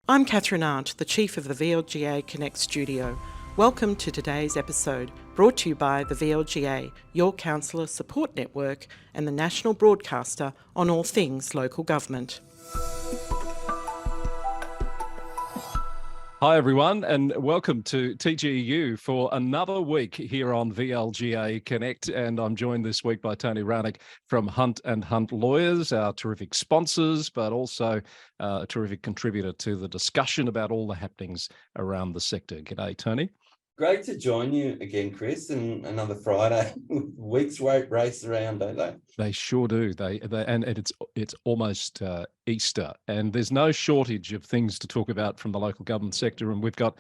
I'm Catherine Arndt, the Chief of the VLGA Connect Studio. Welcome to today's episode, brought to you by the VLGA, your counsellor support network and the national broadcaster on all things local government. Hi everyone, and welcome to TGU for another week here on VLGA Connect. And I'm joined this week by Tony Raunic from Hunt and Hunt Lawyers, our terrific sponsors, but also a terrific contributor to the discussion about all the happenings around the sector. G'day, Tony. Great to join you again, Chris, and another Friday. Weeks won't race around, don't they? They sure do. And it's almost Easter, and there's no shortage of things to talk about from the local government sector. And we've got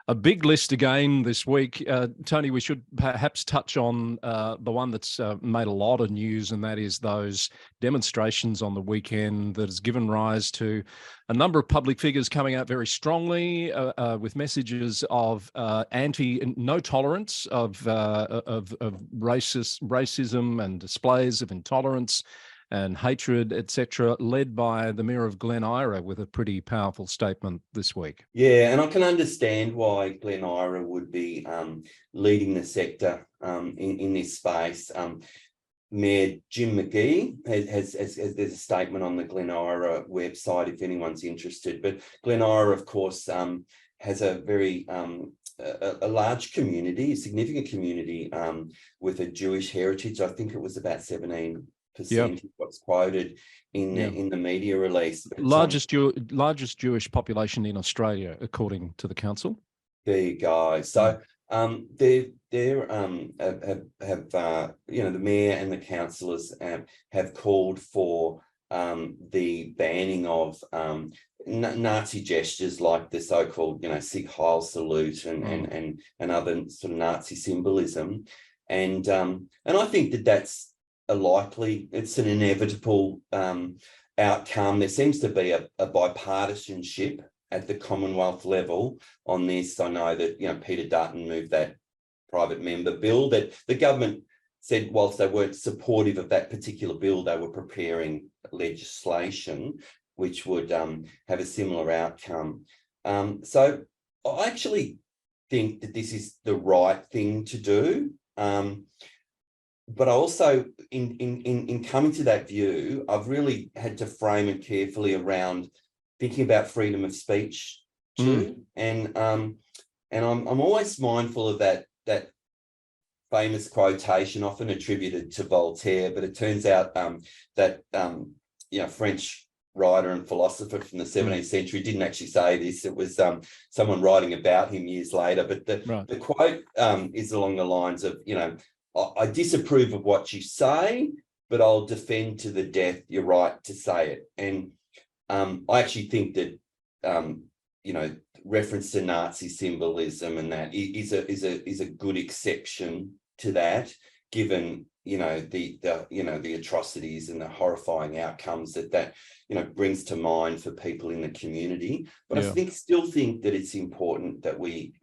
a big list again this week. Tony, we should perhaps touch on the one that's made a lot of news, and that is those demonstrations on the weekend that has given rise to a number of public figures coming out very strongly with messages of no tolerance of racism and displays of intolerance and hatred, etc., led by the Mayor of Glen Eira with a pretty powerful statement this week. Yeah, and I can understand why Glen Eira would be leading the sector in this space. Mayor Jim McGee has there's a statement on the Glen Eira website if anyone's interested. But Glen Eira, of course, has a very a large community, a significant community with a Jewish heritage. I think it was about 17%. Yep. What's quoted in the media release. But, largest Jewish population in Australia, according to the council. There you go. So the mayor and the councillors have called for the banning of Nazi gestures like the so-called Sieg Heil salute and other sort of Nazi symbolism, and I think that's it's an inevitable outcome. There seems to be a bipartisanship at the Commonwealth level on this. I know that Peter Dutton moved that private member bill that the government said whilst they weren't supportive of that particular bill, they were preparing legislation which would have a similar outcome. So I actually think that this is the right thing to do. But also, in coming to that view, I've really had to frame it carefully around thinking about freedom of speech too, and I'm always mindful of that famous quotation, often attributed to Voltaire, but it turns out that French writer and philosopher from the 17th century didn't actually say this. It was someone writing about him years later. But the quote is along the lines of, I disapprove of what you say, but I'll defend to the death your right to say it. And I actually think that reference to Nazi symbolism and that is a good exception to that, given the atrocities and the horrifying outcomes that brings to mind for people in the community. But I still think that it's important that we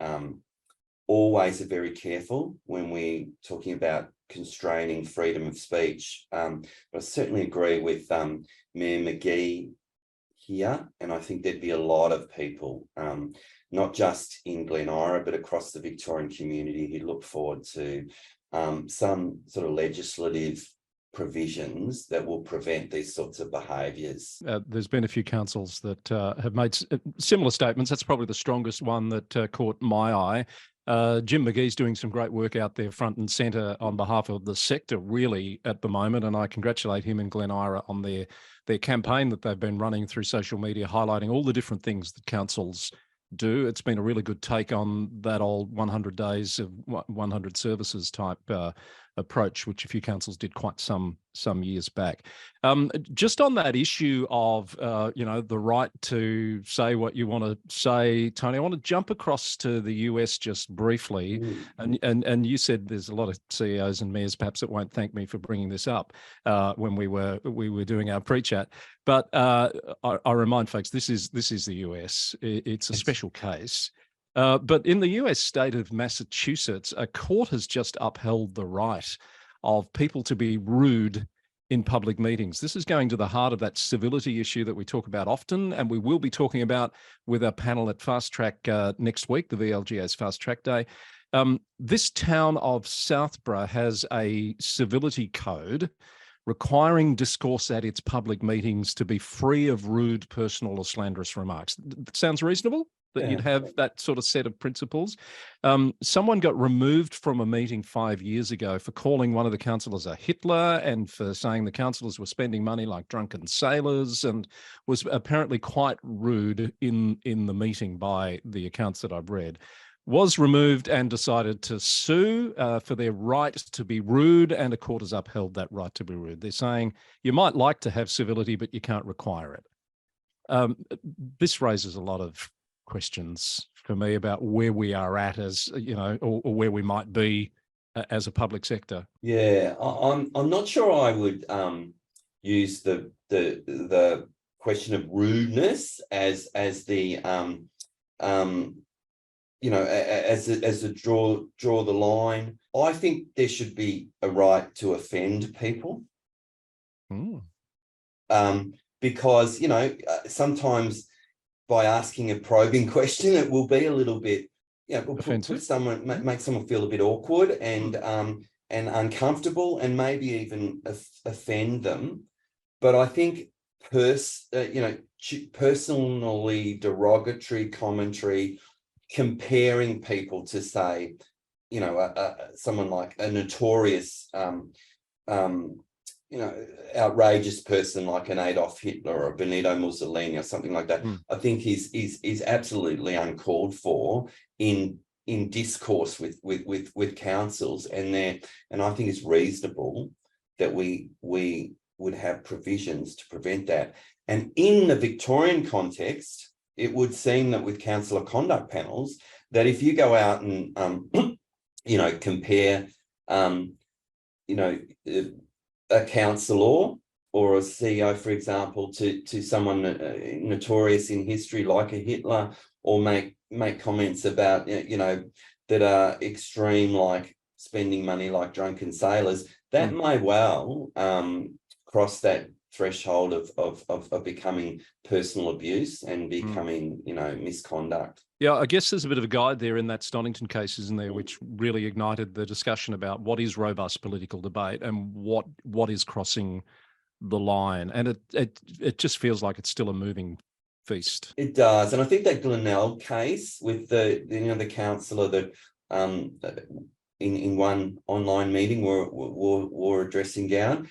always are very careful when we're talking about constraining freedom of speech. But I certainly agree with Mayor McGee here, and I think there'd be a lot of people, not just in Glen Eira, but across the Victorian community, who look forward to some sort of legislative provisions that will prevent these sorts of behaviours. There's been a few councils that have made similar statements. That's probably the strongest one that caught my eye. Jim McGee's doing some great work out there front and centre on behalf of the sector really at the moment, and I congratulate him and Glen Eira on their campaign that they've been running through social media, highlighting all the different things that councils do. It's been a really good take on that old 100 days of 100 services type approach, which a few councils did quite some years back. Just on that issue of the right to say what you want to say, Tony, I want to jump across to the US just briefly. And you said there's a lot of CEOs and mayors perhaps that won't thank me for bringing this up when we were doing our pre-chat. But I remind folks, this is the US. It's a special case. But in the US state of Massachusetts, a court has just upheld the right of people to be rude in public meetings. This is going to the heart of that civility issue that we talk about often, and we will be talking about with our panel at Fast Track next week, the VLGA's Fast Track Day. This town of Southborough has a civility code requiring discourse at its public meetings to be free of rude, personal or slanderous remarks. Sounds reasonable? That you'd have that sort of set of principles. Someone got removed from a meeting 5 years ago for calling one of the councillors a Hitler and for saying the councillors were spending money like drunken sailors, and was apparently quite rude in the meeting by the accounts that I've read. Was removed and decided to sue for their right to be rude, and a court has upheld that right to be rude. They're saying you might like to have civility, but you can't require it. This raises a lot of questions for me about where we are at as, you know, or where we might be as a public sector. Yeah, I'm not sure I would use the question of rudeness as the you know, as a draw the line. I think there should be a right to offend people. Because, you know, sometimes by asking a probing question, it will be a little bit, you know, will put someone, make someone feel a bit awkward and uncomfortable, and maybe even offend them. But I think you know, personally derogatory commentary, comparing people to, say, you know, someone like a notorious you know, outrageous person like an Adolf Hitler or Benito Mussolini or something like that, I think is absolutely uncalled for in discourse with councils, and I think it's reasonable that we would have provisions to prevent that. And in the Victorian context, it would seem that with councillor conduct panels, that if you go out and you know, compare you know, a councillor or a CEO, for example, to someone notorious in history like a Hitler, or make comments about, you know, that are extreme, like spending money like drunken sailors, that may well cross that threshold of becoming personal abuse and becoming, you know, misconduct. Yeah, I guess there's a bit of a guide there in that Stonington case, isn't there, which really ignited the discussion about what is robust political debate and what is crossing the line. And it just feels like it's still a moving feast. It does. And I think that Glenelg case with the councillor that in one online meeting were addressing down.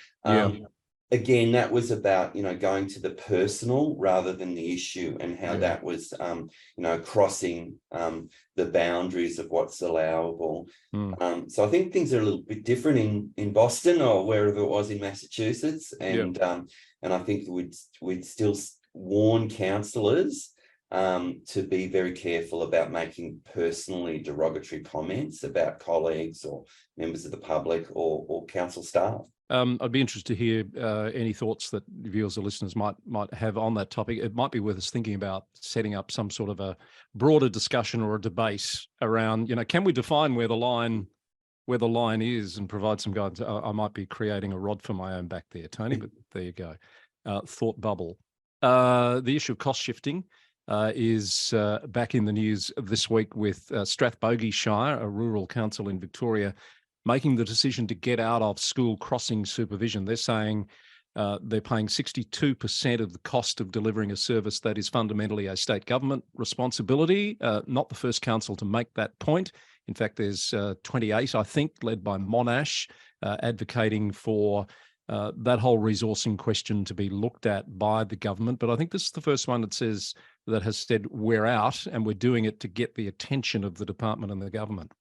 Again, that was about, you know, going to the personal rather than the issue, and how that was, you know, crossing the boundaries of what's allowable. So I think things are a little bit different in Boston or wherever it was in Massachusetts, and I think we'd still warn councillors to be very careful about making personally derogatory comments about colleagues or members of the public or council staff. I'd be interested to hear any thoughts that viewers or listeners might have on that topic. It might be worth us thinking about setting up some sort of a broader discussion or a debate around, you know, can we define where the line is and provide some guidance? I might be creating a rod for my own back there, Tony, but there you go. Thought bubble. The issue of cost shifting is back in the news this week with Strathbogie Shire, a rural council in Victoria, making the decision to get out of school crossing supervision. They're saying they're paying 62% of the cost of delivering a service that is fundamentally a state government responsibility. Not the first council to make that point. In fact, there's 28, I think, led by Monash, advocating for that whole resourcing question to be looked at by the government. But I think this is the first one that has said we're out, and we're doing it to get the attention of the department and the government.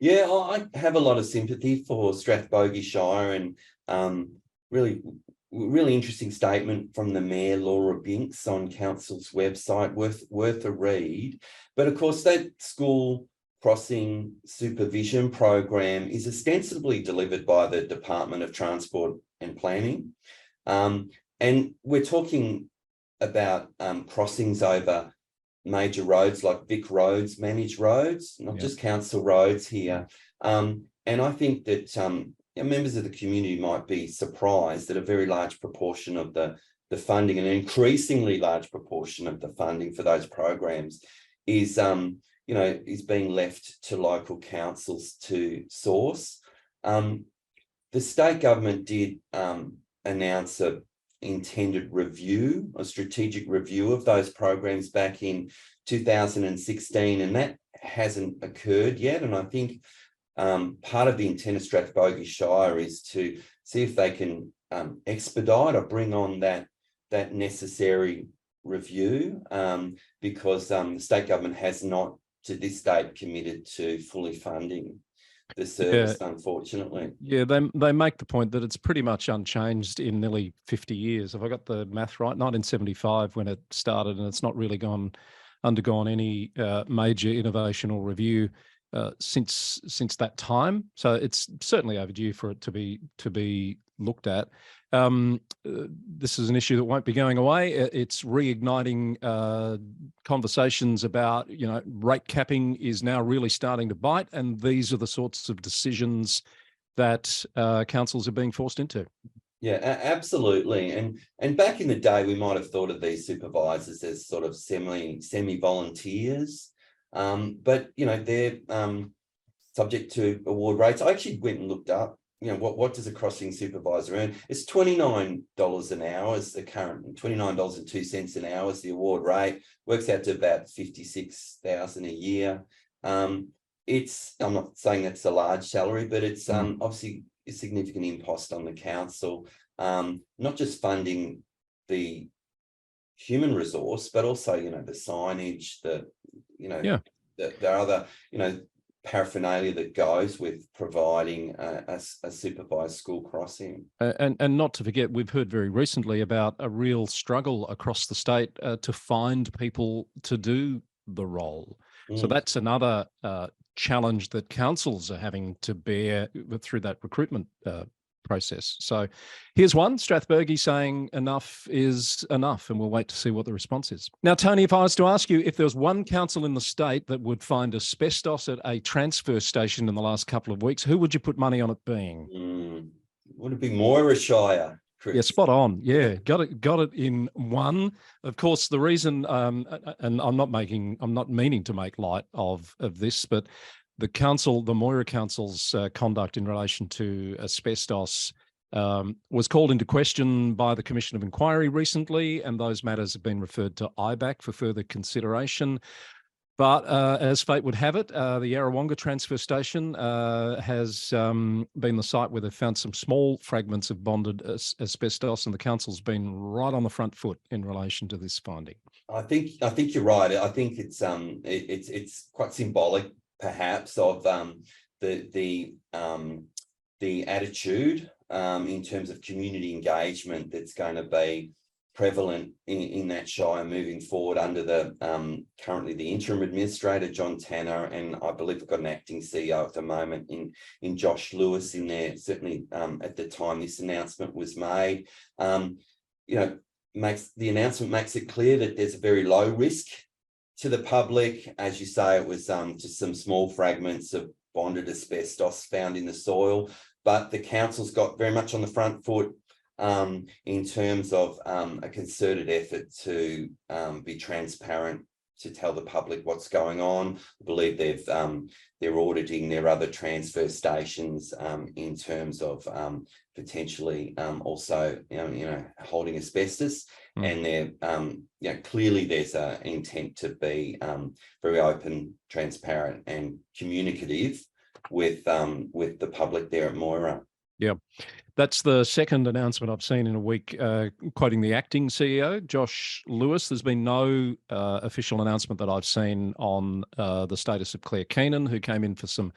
Yeah, I have a lot of sympathy for Strathbogie Shire, and really interesting statement from the Mayor, Laura Binks, on Council's website, worth a read. But of course, that school crossing supervision program is ostensibly delivered by the Department of Transport and Planning. And we're talking about crossings over major roads like Vic roads, managed roads, not just council roads here. And I think that members of the community might be surprised that a very large proportion of the funding, and an increasingly large proportion of the funding for those programs is is being left to local councils to source. The state government did announce a intended review, a strategic review of those programs back in 2016, and that hasn't occurred yet. And I think part of the intent of Strathbogie Shire is to see if they can expedite or bring on that necessary review, because the state government has not to this date committed to fully funding the service, unfortunately. Yeah, they make the point that it's pretty much unchanged in nearly 50 years. Have I got the math right? 1975 when it started, and it's not really undergone any major innovation or review since that time. So it's certainly overdue for it to be looked at. This is an issue that won't be going away. It's reigniting conversations about, rate capping is now really starting to bite, and these are the sorts of decisions that councils are being forced into. Yeah, absolutely. And back in the day, we might have thought of these supervisors as sort of semi-volunteers, but they're subject to award rates. I actually went and looked up, what does a crossing supervisor earn? It's $29 an hour is the current, $29.02 an hour is the award rate. Works out to about $56,000 a year. I'm not saying that's a large salary, but it's obviously a significant impost on the council, not just funding the human resource, but also the signage, the other paraphernalia that goes with providing a supervised school crossing. And not to forget, we've heard very recently about a real struggle across the state to find people to do the role. So that's another challenge that councils are having to bear through that recruitment process. So here's one, Strathbogie saying enough is enough, and we'll wait to see what the response is. Now, Tony, if I was to ask you if there was one council in the state that would find asbestos at a transfer station in the last couple of weeks, who would you put money on it being? Would it be Moira Shire, Chris? Yeah, spot on. Yeah, got it in one. Of course, the reason, and I'm not meaning to make light of this, but the Moira Council's conduct in relation to asbestos was called into question by the Commission of Inquiry recently, and those matters have been referred to IBAC for further consideration. But as fate would have it, the Yarrawonga transfer station has been the site where they've found some small fragments of bonded asbestos, and the council's been right on the front foot in relation to this finding. I think you're right. I think it's quite symbolic, perhaps, of the attitude in terms of community engagement that's going to be prevalent in that shire moving forward under the currently the interim administrator, John Tanner, and I believe we've got an acting CEO at the moment in Josh Lewis in there. Certainly at the time this announcement was made, the announcement makes it clear that there's a very low risk to the public. As you say, it was just some small fragments of bonded asbestos found in the soil, but the council's got very much on the front foot in terms of a concerted effort to be transparent, to tell the public what's going on. I believe they're auditing their other transfer stations in terms of potentially also holding asbestos, and they're clearly there's an intent to be very open, transparent, and communicative with the public there at Moira. Yeah, that's the second announcement I've seen in a week, quoting the acting CEO, Josh Lewis. There's been no official announcement that I've seen on the status of Claire Keenan, who came in for some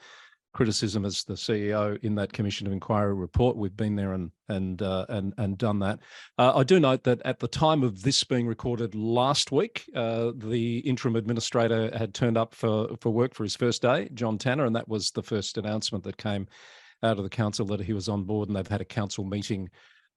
criticism as the CEO in that Commission of Inquiry report. We've been there and done that. I do note that at the time of this being recorded last week, the interim administrator had turned up for work for his first day, John Tanner, and that was the first announcement that came out of the council that he was on board, and they've had a council meeting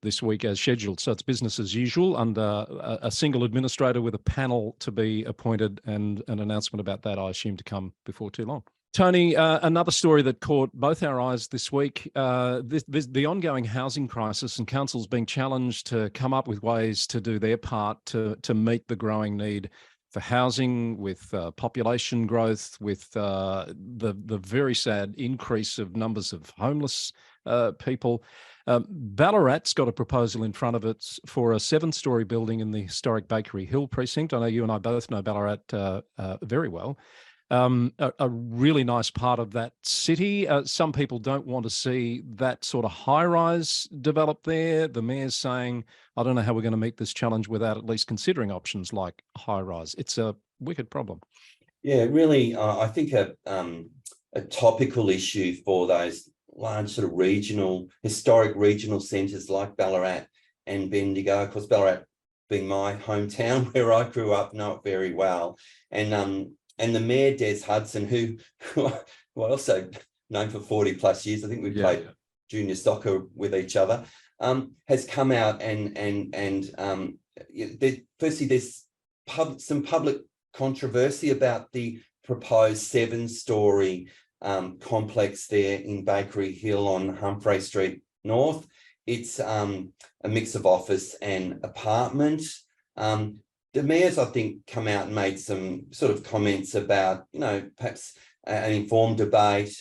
this week as scheduled. So it's business as usual under a single administrator with a panel to be appointed, and an announcement about that I assume to come before too long. Tony, another story that caught both our eyes this week, the ongoing housing crisis and councils being challenged to come up with ways to do their part to meet the growing need for housing, with population growth, with the very sad increase of numbers of homeless people. Ballarat's got a proposal in front of it for a 7-story building in the historic Bakery Hill precinct. I know you and I both know Ballarat very well. A really nice part of that city. Some people don't want to see that sort of high-rise develop there. The mayor's saying, I don't know how we're going to meet this challenge without at least considering options like high-rise. It's a wicked problem. Yeah, really, I think a topical issue for those large sort of historic regional centres like Ballarat and Bendigo. Of course, Ballarat being my hometown where I grew up, know it very well. And the mayor, Des Hudson, who I also known for 40 plus years, I think we played junior soccer with each other, has come out firstly, there's some public controversy about the proposed 7-story complex there in Bakery Hill on Humphrey Street North. It's a mix of office and apartment. The mayor's, I think, come out and made some sort of comments about, perhaps an informed debate,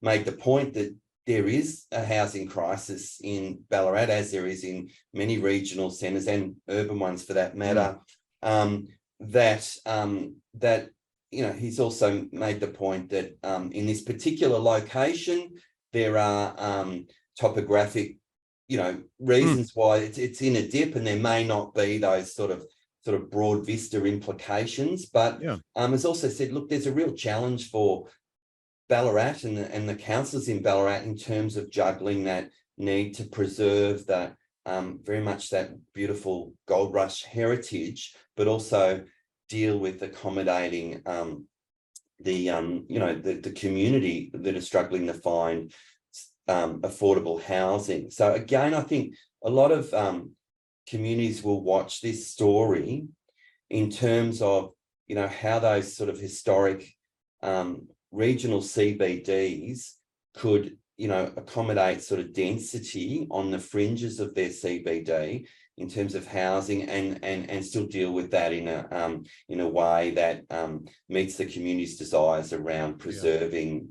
made the point that there is a housing crisis in Ballarat, as there is in many regional centres and urban ones for that matter. He's also made the point that in this particular location, there are topographic, reasons why it's in a dip, and there may not be those sort of broad vista implications, but has also said, look, there's a real challenge for Ballarat and the councillors in Ballarat in terms of juggling that need to preserve that very much that beautiful gold rush heritage, but also deal with accommodating the community that are struggling to find affordable housing. So again, I think a lot of communities will watch this story in terms of, how those sort of historic regional CBDs could, accommodate sort of density on the fringes of their CBD in terms of housing and still deal with that in a way that meets the community's desires around preserving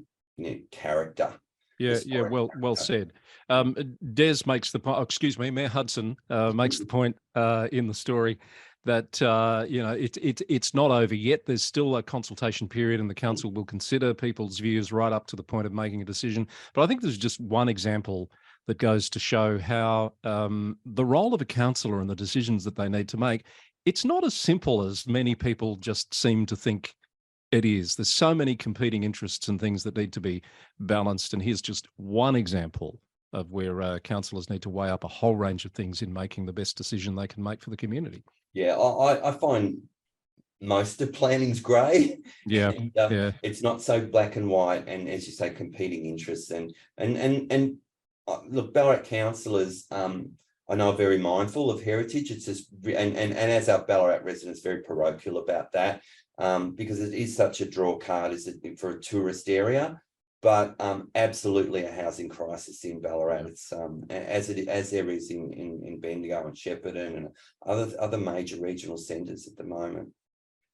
character. Well said. Des makes the point, Mayor Hudson makes the point in the story that, it's not over yet. There's still a consultation period and the council will consider people's views right up to the point of making a decision. But I think there's just one example that goes to show how the role of a councillor and the decisions that they need to make, it's not as simple as many people just seem to think it is. There's so many competing interests and things that need to be balanced. And here's just one example of where councillors need to weigh up a whole range of things in making the best decision they can make for the community. Yeah, I find most of planning's grey. It's not so black and white, and as you say, competing interests. And look, Ballarat councillors, I know, are very mindful of heritage. It's just, and as our Ballarat residents, very parochial about that. Because it is such a draw card for a tourist area, but absolutely a housing crisis in Ballarat. It's as there is in Bendigo and Shepparton and other major regional centres at the moment.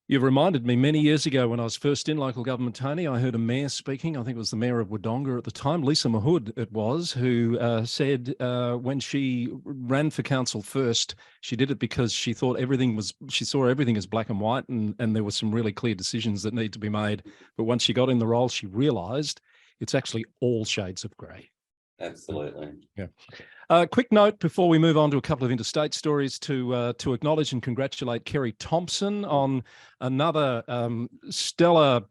You've reminded me, many years ago when I was first in local government, Tony, I heard a mayor speaking. I think it was the mayor of Wodonga at the time, Lisa Mahood it was, who said when she ran for council first, she did it because she saw everything as black and white, and there were some really clear decisions that need to be made. But once she got in the role, she realised it's actually all shades of grey. Absolutely. Yeah. Quick note before we move on to a couple of interstate stories to acknowledge and congratulate Kerry Thompson on another stellar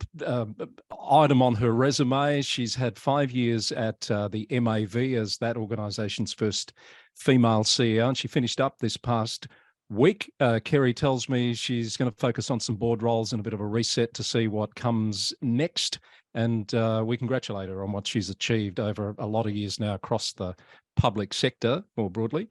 item on her resume. She's had 5 years at the MAV as that organisation's first female CEO, and she finished up this past week. Kerry tells me she's going to focus on some board roles and a bit of a reset to see what comes next. And we congratulate her on what she's achieved over a lot of years now across the public sector more broadly.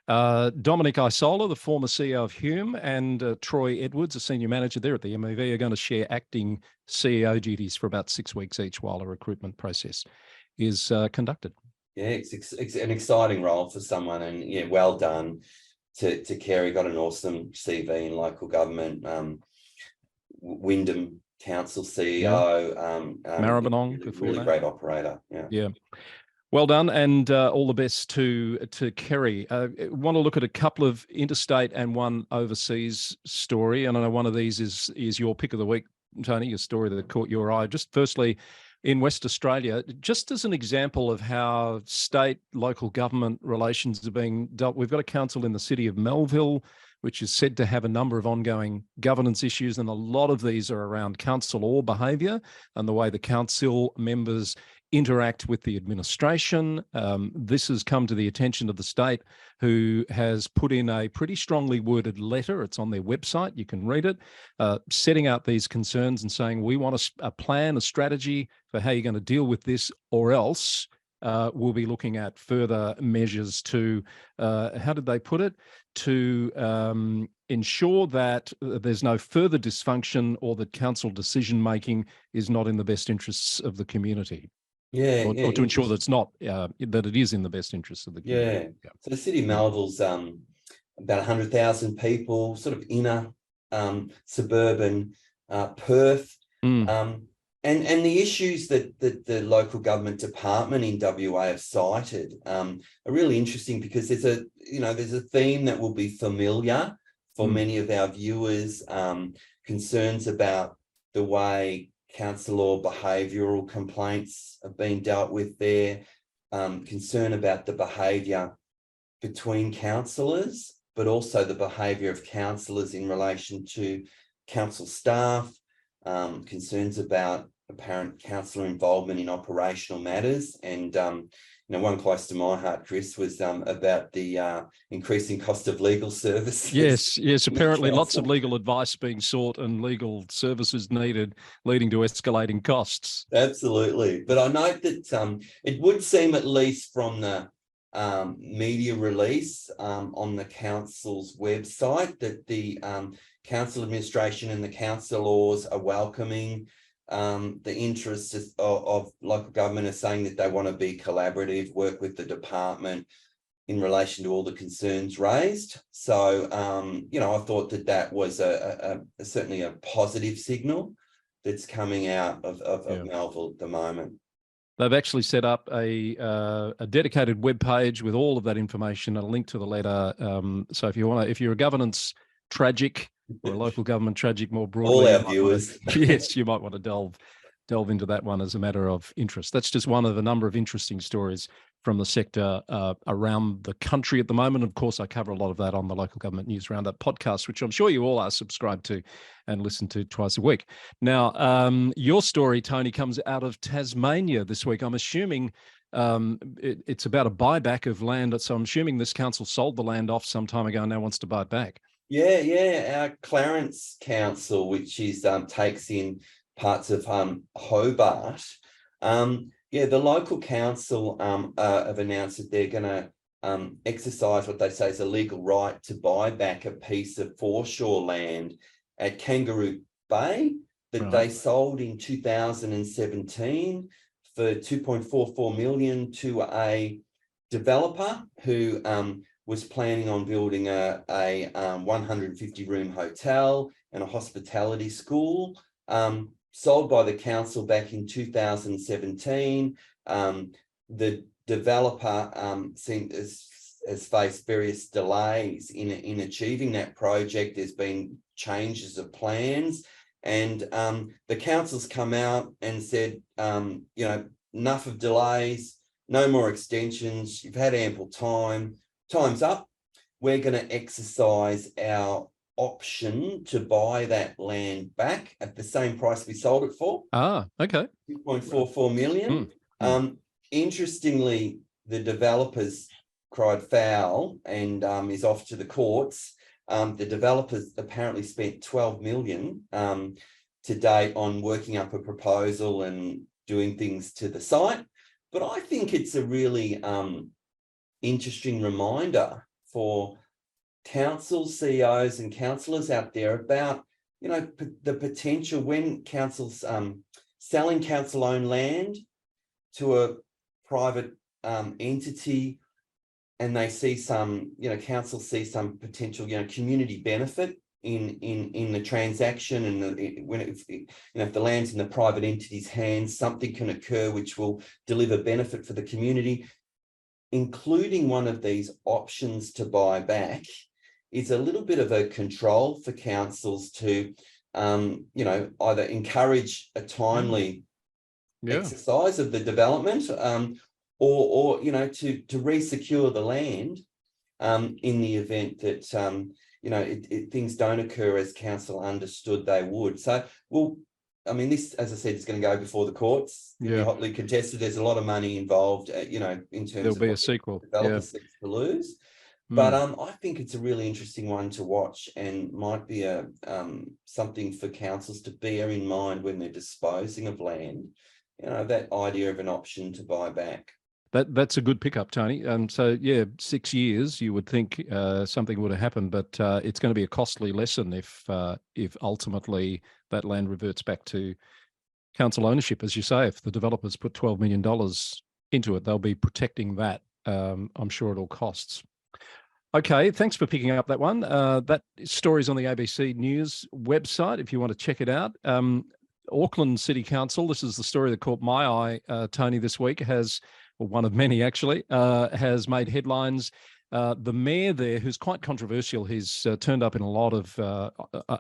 Dominic Isola, the former CEO of Hume, and Troy Edwards, a senior manager there at the MEV, are going to share acting CEO duties for about 6 weeks each while a recruitment process is conducted. Yeah, it's an exciting role for someone, and yeah, well done to Kerry. Got an awesome CV in local government. Wyndham Council CEO, Maribyrnong before really that. Great operator. Yeah. Well done, and all the best to Kerry. Want to look at a couple of interstate and one overseas story, and I know one of these is your pick of the week, Tony, a story that caught your eye. Just firstly, in West Australia, just as an example of how state, local government relations are being dealt, we've got a council in the city of Melville, which is said to have a number of ongoing governance issues, and a lot of these are around council or behaviour and the way the council members interact with the administration. This has come to the attention of the state, who has put in a pretty strongly worded letter. It's on their website. You can read it, setting out these concerns and saying, we want a plan, a strategy for how you're going to deal with this, or else we'll be looking at further measures to, how did they put it? To ensure that there's no further dysfunction or that council decision-making is not in the best interests of the community. Or to ensure that it's not, that it is in the best interests of the community. Yeah. So the city of Melville's about 100,000 people, sort of inner suburban Perth. And the issues that the local government department in WA have cited are really interesting, because there's a theme that will be familiar for many of our viewers. Concerns about the way council or behavioural complaints have been dealt with there, concern about the behaviour between councillors, but also the behaviour of councillors in relation to council staff, concerns about apparent councillor involvement in operational matters. And one close to my heart, Chris, was about the increasing cost of legal services. Yes. Apparently lots of legal advice being sought and legal services needed, leading to escalating costs. Absolutely. But I note that it would seem, at least from the media release on the council's website, that the council administration and the councillors are welcoming the interests of local government, are saying that they want to be collaborative, work with the department in relation to all the concerns raised. So, I thought that was certainly a positive signal that's coming out of Melville at the moment. They've actually set up a dedicated web page with all of that information and a link to the letter. So if you're a governance tragic, or a local government tragic more broadly, all our viewers, yes, you might want to delve into that one as a matter of interest. That's just one of a number of interesting stories from the sector around the country at the moment. Of course, I cover a lot of that on the Local Government News Roundup podcast, which I'm sure you all are subscribed to and listen to twice a week. Now, your story, Tony, comes out of Tasmania this week. I'm assuming it's about a buyback of land. So I'm assuming this council sold the land off some time ago and now wants to buy it back. Yeah. Our Clarence Council, which is takes in parts of Hobart. The local council have announced that they're going to exercise what they say is a legal right to buy back a piece of foreshore land at Kangaroo Bay that they sold in 2017 for $2.44 million to a developer who was planning on building a 150-room hotel and a hospitality school. Sold by the council back in 2017. The developer has faced various delays in achieving that project. There's been changes of plans, and the council's come out and said, enough of delays, no more extensions. You've had ample time. Time's up. We're going to exercise our option to buy that land back at the same price we sold it for. Okay. $2.44 million. Interestingly, the developers cried foul and is off to the courts. The developers apparently spent $12 million to date on working up a proposal and doing things to the site. But I think it's a really interesting reminder for council CEOs and councillors out there about, the potential when councils selling council-owned land to a private entity, and they see some, council see some potential, community benefit in the transaction, and if the land's in the private entity's hands, something can occur which will deliver benefit for the community. Including one of these options to buy back is a little bit of a control for councils to, either encourage a timely exercise of the development, or to re-secure the land in the event that things don't occur as council understood they would. So, this, as I said, is going to go before the courts. Hotly contested. There's a lot of money involved, in terms there'll of be a sequel. Developer seeks to lose. But I think it's a really interesting one to watch, and might be a something for councils to bear in mind when they're disposing of land. That idea of an option to buy back. That's a good pickup, Tony. So 6 years, you would think something would have happened, but it's going to be a costly lesson if ultimately that land reverts back to council ownership. As you say, if the developers put $12 million into it, they'll be protecting that, I'm sure, at all costs. Okay, thanks for picking up that one. That story's on the ABC News website if you want to check it out. Auckland City Council, this is the story that caught my eye, Tony, this week, one of many actually, has made headlines. The mayor there, who's quite controversial, he's turned up in a lot of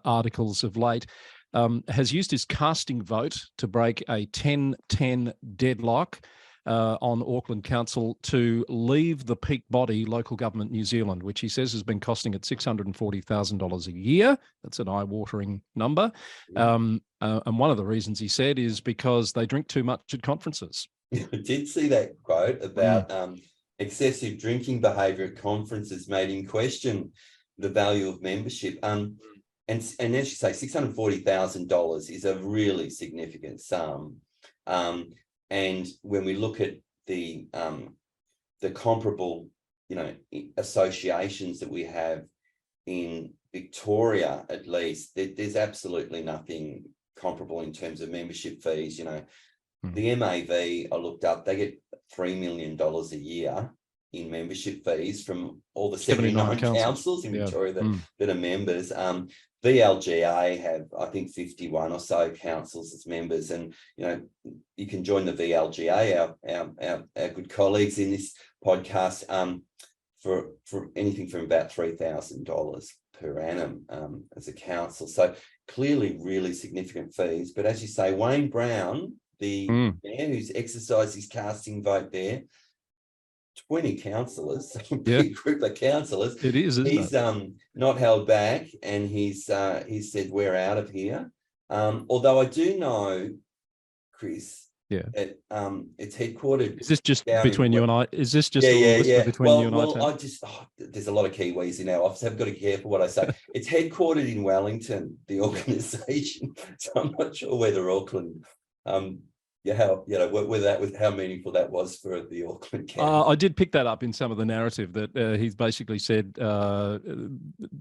articles of late, has used his casting vote to break a 10-10 deadlock on Auckland Council to leave the peak body, Local Government New Zealand, which he says has been costing it $640,000 a year. That's an eye-watering number. And one of the reasons he said is because they drink too much at conferences. I did see that quote about excessive drinking behaviour at conferences made him question the value of membership. And as you say, $640,000 is a really significant sum. And when we look at the comparable, associations that we have in Victoria, at least, there's absolutely nothing comparable in terms of membership fees. The MAV, I looked up, they get $3 million a year in membership fees from all the 79 councils in Victoria that are members. VLGA have, I think, 51 or so councils as members, and you can join the VLGA, our good colleagues in this podcast, for anything from about $3,000 per annum as a council. So clearly, really significant fees. But as you say, Wayne Brown, the mayor who's exercised his casting vote there, 20 councillors, a big group of councillors. It is, isn't it? Not held back, and he's said we're out of here. Although I do know, Chris, that it's headquartered. Is this just between you and I? Is this just between you and I? Well, there's a lot of Kiwis in our office. I've got to be careful what I say. It's headquartered in Wellington, the organisation. So I'm not sure whether Auckland. How meaningful that was for the Auckland Council. I did pick that up in some of the narrative that he's basically said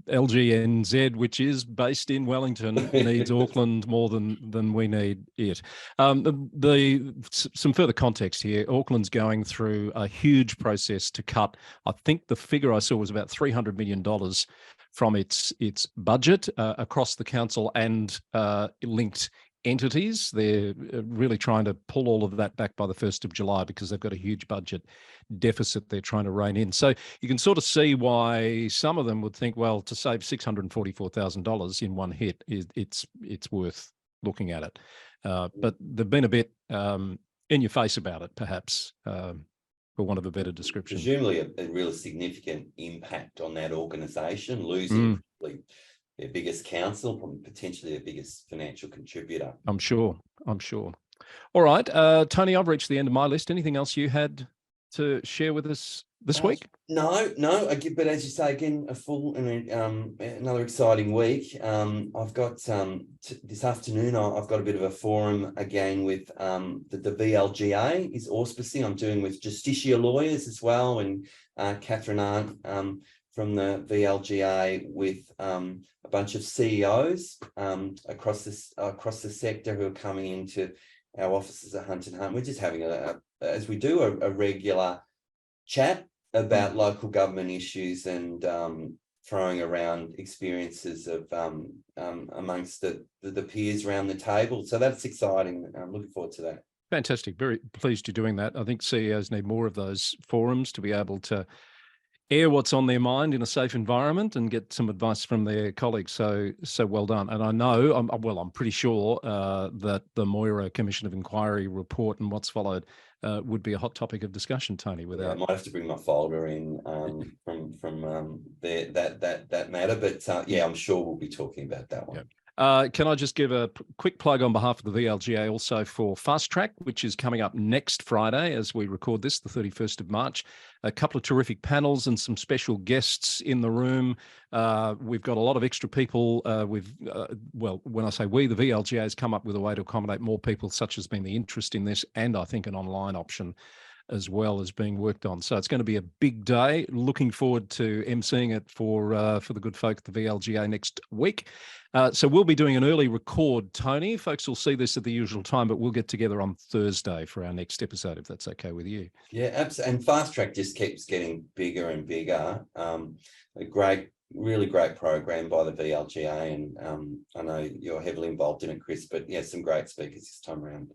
LGNZ, which is based in Wellington, needs Auckland more than we need it. Some further context here. Auckland's going through a huge process to cut. I think the figure I saw was about $300 million from its budget across the council and linked entities. They're really trying to pull all of that back by the 1st of July because they've got a huge budget deficit they're trying to rein in. So you can sort of see why some of them would think, well, to save $644,000 in one hit, it's worth looking at it. But they've been a bit in your face about it, perhaps, for want of a better description. Presumably a really significant impact on that organisation, losing their biggest council, potentially their biggest financial contributor. I'm sure. All right, Tony, I've reached the end of my list. Anything else you had to share with us this week? No, but as you say, again, a full and another exciting week. I've got this afternoon. I've got a bit of a forum again with the VLGA is auspicing. I'm doing with Justitia lawyers as well, and Catherine Arndt from the VLGA with a bunch of CEOs across the sector who are coming into our offices at Hunt and Hunt. We're just having as we do a regular chat about local government issues and throwing around experiences of amongst the peers around the table. So that's exciting. I'm looking forward to that. Fantastic. Very pleased you're doing that. I think CEOs need more of those forums to be able to air what's on their mind in a safe environment and get some advice from their colleagues. So well done. And I know, I'm pretty sure that the Moira Commission of Inquiry report and what's followed would be a hot topic of discussion, Tony. I might have to bring my folder in from that matter, but I'm sure we'll be talking about that one. Yep. Can I just give a quick plug on behalf of the VLGA also for Fast Track, which is coming up next Friday as we record this, the 31st of March. A couple of terrific panels and some special guests in the room. We've got a lot of extra people. When I say we, the VLGA has come up with a way to accommodate more people, such as been the interest in this, and I think an online option as well as being worked on. So it's going to be a big day. Looking forward to emceeing it for the good folk at the VLGA next week. So we'll be doing an early record, Tony. Folks will see this at the usual time, but we'll get together on Thursday for our next episode, if that's okay with you. Yeah, absolutely. And Fast Track just keeps getting bigger and bigger. Really great program by the VLGA, and I know you're heavily involved in it, Chris, but yeah, some great speakers this time around.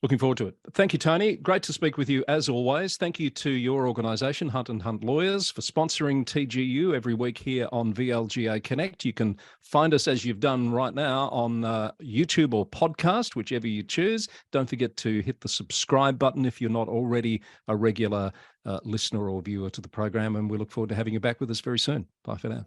Looking forward to it. Thank you, Tony. Great to speak with you as always. Thank you to your organisation, Hunt and Hunt Lawyers, for sponsoring TGU every week here on VLGA Connect. You can find us, as you've done right now, on YouTube or podcast, whichever you choose. Don't forget to hit the subscribe button if you're not already a regular listener or viewer to the program, and we look forward to having you back with us very soon. Bye for now.